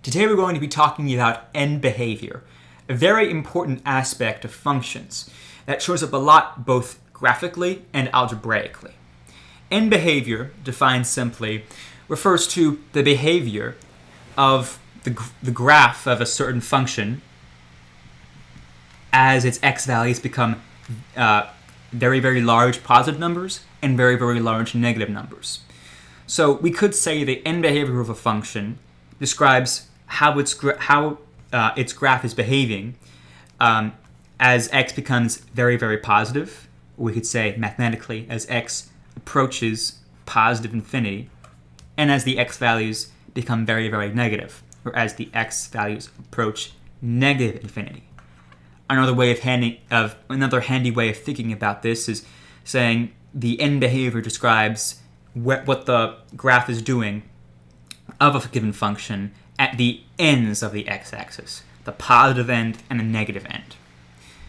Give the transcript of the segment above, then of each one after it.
Today we're going to be talking about end behavior, a very important aspect of functions that shows up a lot both graphically and algebraically. End behavior, defined simply, refers to the behavior of the graph of a certain function as its x values become very, very large positive numbers and very, very large negative numbers. So we could say the end behavior of a function describes how its graph is behaving as x becomes very, very positive. We could say mathematically as x approaches positive infinity, and as the x values become very, very negative, or as the x values approach negative infinity. Another handy way of thinking about this is saying the end behavior describes what the graph is doing of a given function at the ends of the x-axis, the positive end and the negative end.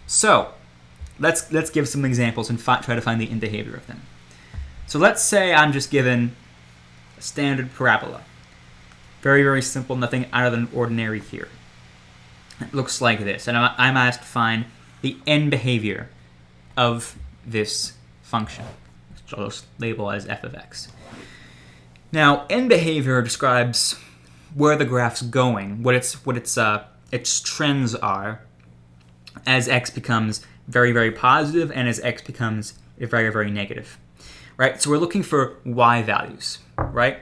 So let's give some examples and try to find the end behavior of them. So let's say I'm just given a standard parabola. Very, very simple, nothing out of the ordinary here. It looks like this, and I'm asked to find the end behavior of this function, which I'll just label as f of x. Now, end behavior describes where the graph's going, what its trends are as x becomes very, very positive and as x becomes very, very negative. Right? So we're looking for y values, right?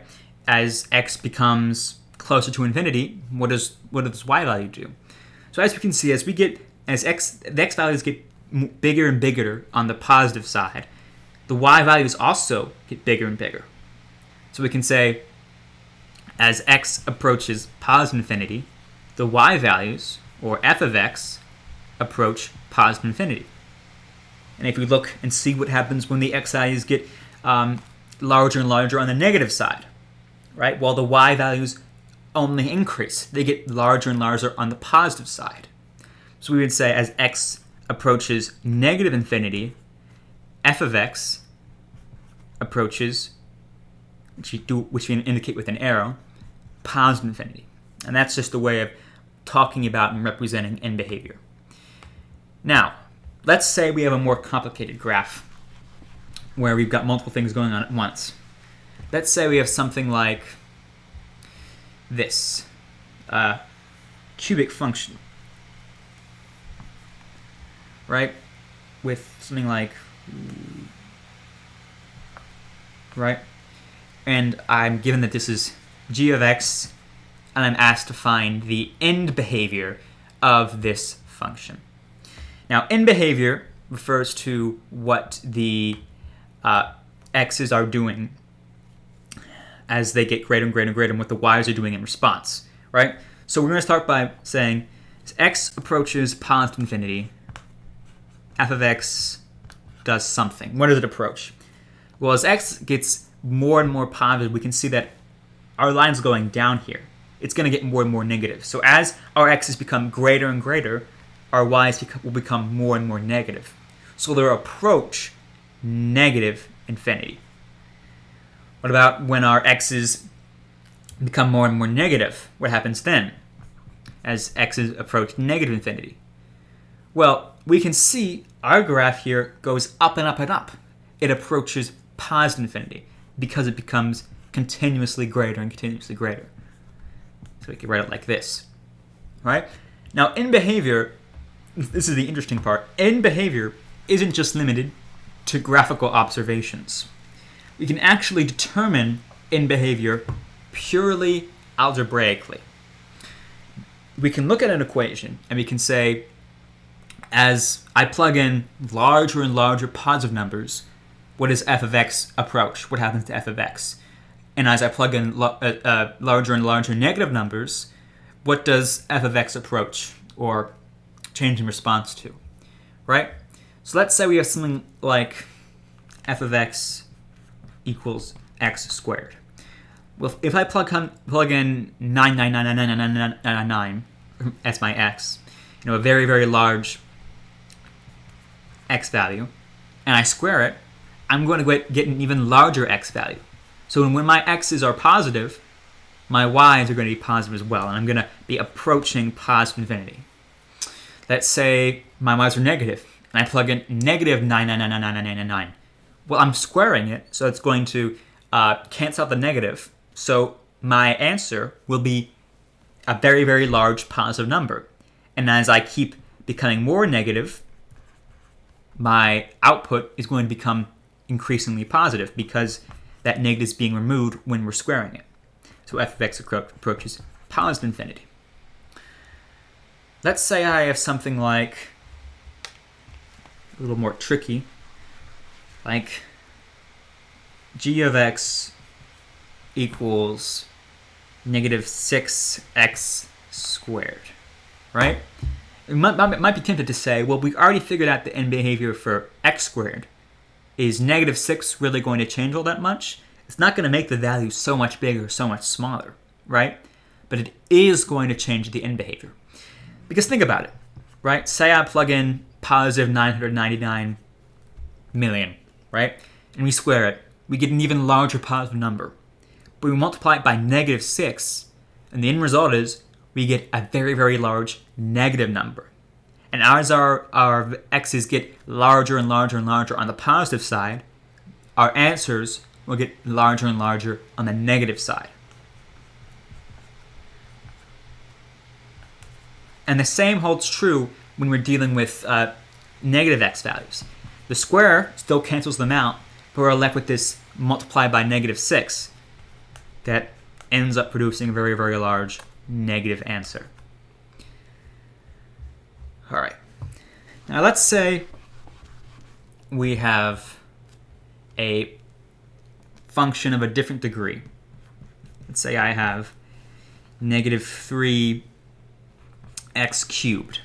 As x becomes closer to infinity, what does y value do? So as we can see, the x values get bigger and bigger on the positive side, the y values also get bigger and bigger. So we can say, as x approaches positive infinity, the y values, or f of x, approach positive infinity. And if we look and see what happens when the x values get larger and larger on the negative side, right? While the y values only increase. They get larger and larger on the positive side. So we would say as x approaches negative infinity, f of x approaches, which we indicate with an arrow, positive infinity. And that's just a way of talking about and representing end behavior. Now, let's say we have a more complicated graph where we've got multiple things going on at once. Let's say we have something like this, cubic function, right? With something like, right? And I'm given that this is g of x, and I'm asked to find the end behavior of this function. Now, end behavior refers to what the x's are doing as they get greater and greater and greater, and what the y's are doing in response, right? So we're going to start by saying, as x approaches positive infinity, f of x does something. What does it approach? Well, as x gets more and more positive, we can see that our line's going down here. It's going to get more and more negative. So as our x's become greater and greater, our y's will become more and more negative. So they'll approach negative infinity. What about when our x's become more and more negative? What happens then as x's approach negative infinity? Well, we can see our graph here goes up and up and up. It approaches positive infinity because it becomes continuously greater and continuously greater. So we can write it like this, right? Now, end behavior, this is the interesting part. End behavior isn't just limited to graphical observations. We can actually determine end behavior purely algebraically. We can look at an equation and we can say, as I plug in larger and larger positive numbers, what does f of x approach? What happens to f of x? And as I plug in larger and larger negative numbers, what does f of x approach or change in response to, right? So let's say we have something like f of x equals x squared. Well, if I plug in 9999999 as my x, a very, very large x value, and I square it, I'm going to get an even larger x value. So when my x's are positive, my y's are going to be positive as well, and I'm going to be approaching positive infinity. Let's say my y's are negative, and I plug in negative 9999999. Well, I'm squaring it, so it's going to cancel out the negative. So my answer will be a very, very large positive number. And as I keep becoming more negative, my output is going to become increasingly positive because that negative is being removed when we're squaring it. So f of x approaches positive infinity. Let's say I have something like, a little more tricky, like g of x equals negative 6x squared, right? You might be tempted to say, well, we already figured out the end behavior for x squared. Is negative 6 really going to change all that much? It's not going to make the value so much bigger, so much smaller, right? But it is going to change the end behavior. Because think about it, right? Say I plug in positive 999 million, right? And we square it. We get an even larger positive number. But we multiply it by negative 6, and the end result is we get a very, very large negative number. And as our x's get larger and larger and larger on the positive side, our answers will get larger and larger on the negative side. And the same holds true when we're dealing with negative x values. The square still cancels them out, but we're left with this multiplied by negative 6 that ends up producing a very, very large negative answer. All right. Now let's say we have a function of a different degree. Let's say I have negative 3x cubed.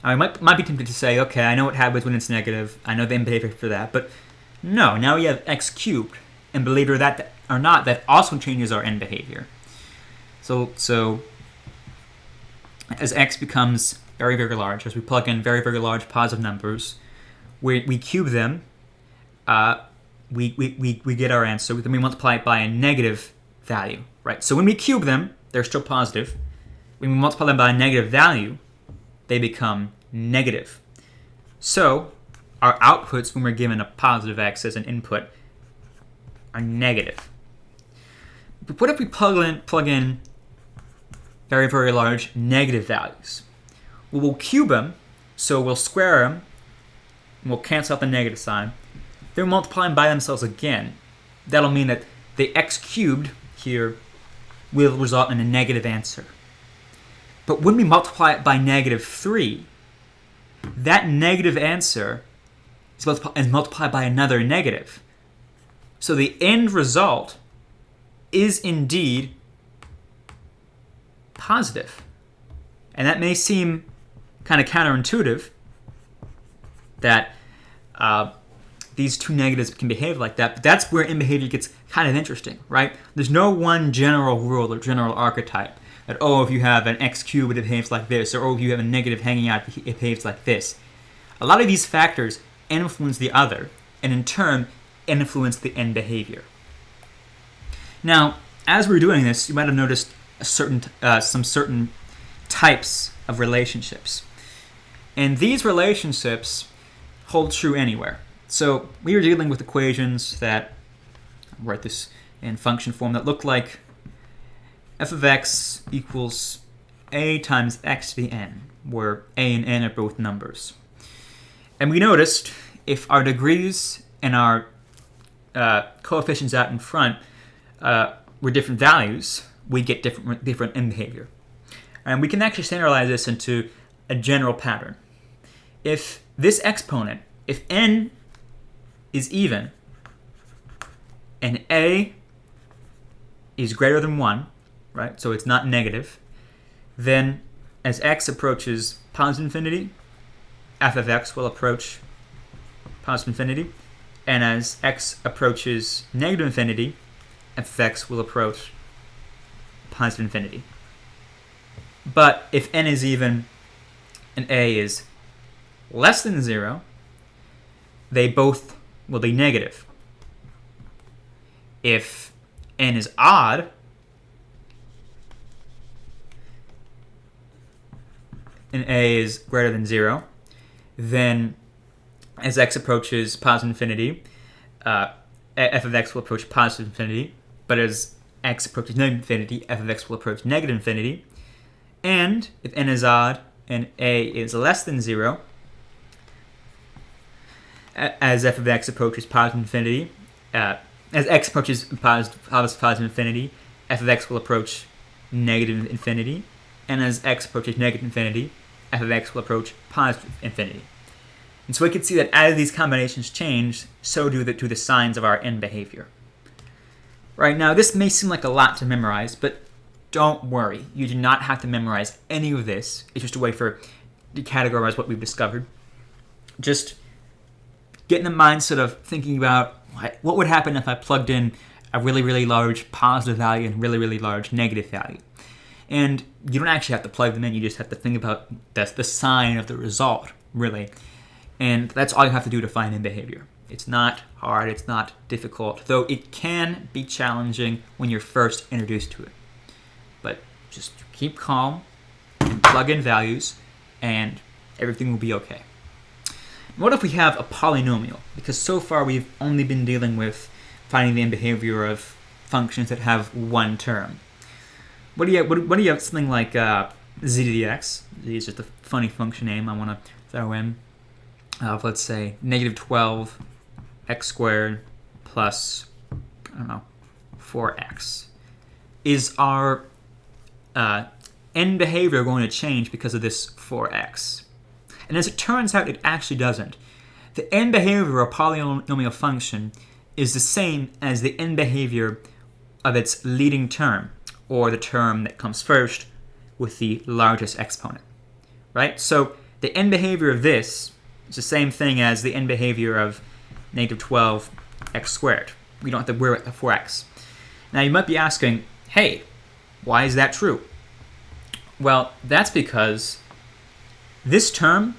Now I might be tempted to say, okay, I know what happens when it's negative. I know the end behavior for that. But no, now we have x cubed. And believe it or not, that also changes our end behavior. So as x becomes very, very large, as we plug in very, very large positive numbers, we cube them, we get our answer, then we multiply it by a negative value, right? So when we cube them, they're still positive. When we multiply them by a negative value, they become negative. So our outputs when we're given a positive x as an input are negative. But what if we plug in very, very large negative values? Well, we'll cube them, so we'll square them, and we'll cancel out the negative sign. Then we'll multiply them by themselves again. That'll mean that the x cubed here will result in a negative answer. But when we multiply it by negative 3, that negative answer is multiplied by another negative. So the end result is indeed positive. And that may seem kind of counterintuitive that these two negatives can behave like that, but that's where end behavior gets kind of interesting, right? There's no one general rule or general archetype that, oh, if you have an x cubed, it behaves like this, or oh, if you have a negative hanging out, it behaves like this. A lot of these factors influence the other, and in turn, influence the end behavior. Now, as we're doing this, you might have noticed some certain types of relationships. And these relationships hold true anywhere. So we are dealing with equations that, I'll write this in function form, that look like f of x equals a times x to the n, where a and n are both numbers. And we noticed if our degrees and our coefficients out in front were different values, we get different end behavior. And we can actually standardize this into a general pattern. If this exponent, if n is even and a is greater than 1, right? So it's not negative, then as x approaches positive infinity, f of x will approach positive infinity, and as x approaches negative infinity, f of x will approach positive infinity. But if n is even and a is less than 0, they both will be negative. If n is odd, and a is greater than 0, then as x approaches positive infinity, f of x will approach positive infinity, but as x approaches negative infinity, f of x will approach negative infinity. And if n is odd and a is less than 0, as f of x approaches positive infinity, as x approaches positive infinity, f of x will approach negative infinity, and as x approaches negative infinity, f of x will approach positive infinity. And so we can see that as these combinations change, so do the signs of our end behavior. Right, now this may seem like a lot to memorize, but don't worry. You do not have to memorize any of this. It's just a way to categorize what we've discovered. Just get in the mindset of thinking about what would happen if I plugged in a really, really large positive value and really, really large negative value. And you don't actually have to plug them in. You just have to think about the sign of the result, really. And that's all you have to do to find end behavior. It's not hard. It's not difficult, though it can be challenging when you're first introduced to it. But just keep calm and plug in values, and everything will be okay. What if we have a polynomial? Because so far we've only been dealing with finding the end behavior of functions that have one term. What do you have something like z to the x? Z is just a funny function name I want to throw in. Let's say negative 12 x squared plus, 4x. Is our end behavior going to change because of this 4x? And as it turns out, it actually doesn't. The end behavior of a polynomial function is the same as the end behavior of its leading term, or the term that comes first with the largest exponent, right? So the end behavior of this is the same thing as the end behavior of negative 12 x squared. We don't have to worry about the 4x. Now you might be asking, hey, why is that true? Well, that's because this term,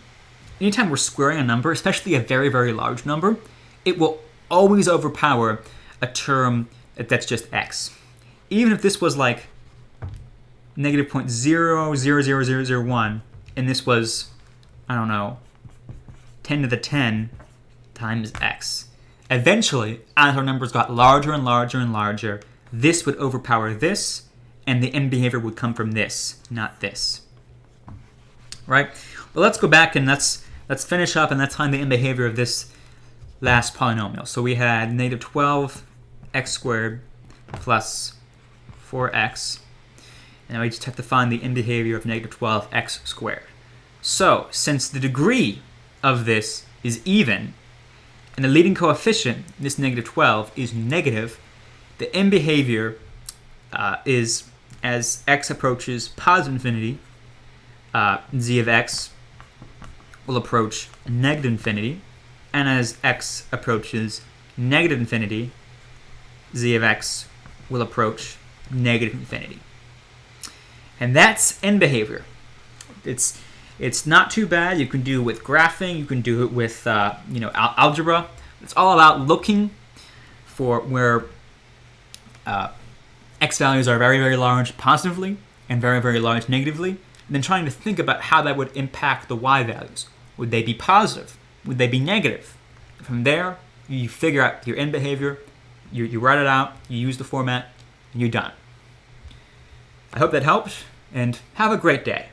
anytime we're squaring a number, especially a very, very large number, it will always overpower a term that's just x. Even if this was like negative 0.000001, and this was, 10 to the 10 times x. Eventually, as our numbers got larger and larger and larger, this would overpower this, and the end behavior would come from this, not this. Right? Well, let's go back and let's finish up and let's find the end behavior of this last polynomial. So we had negative 12 x squared plus 4x. And we just have to find the end behavior of negative 12 x squared. So since the degree of this is even, and the leading coefficient, this negative 12, is negative, the end behavior is as x approaches positive infinity, z of x will approach negative infinity, and as x approaches negative infinity, z of x will approach negative infinity. And that's end behavior. It's not too bad. You can do it with graphing. You can do it with algebra. It's all about looking for where x values are very, very large positively and very, very large negatively, and then trying to think about how that would impact the y values. Would they be positive? Would they be negative? From there, you figure out your end behavior, you write it out, you use the format, and you're done. I hope that helped, and have a great day.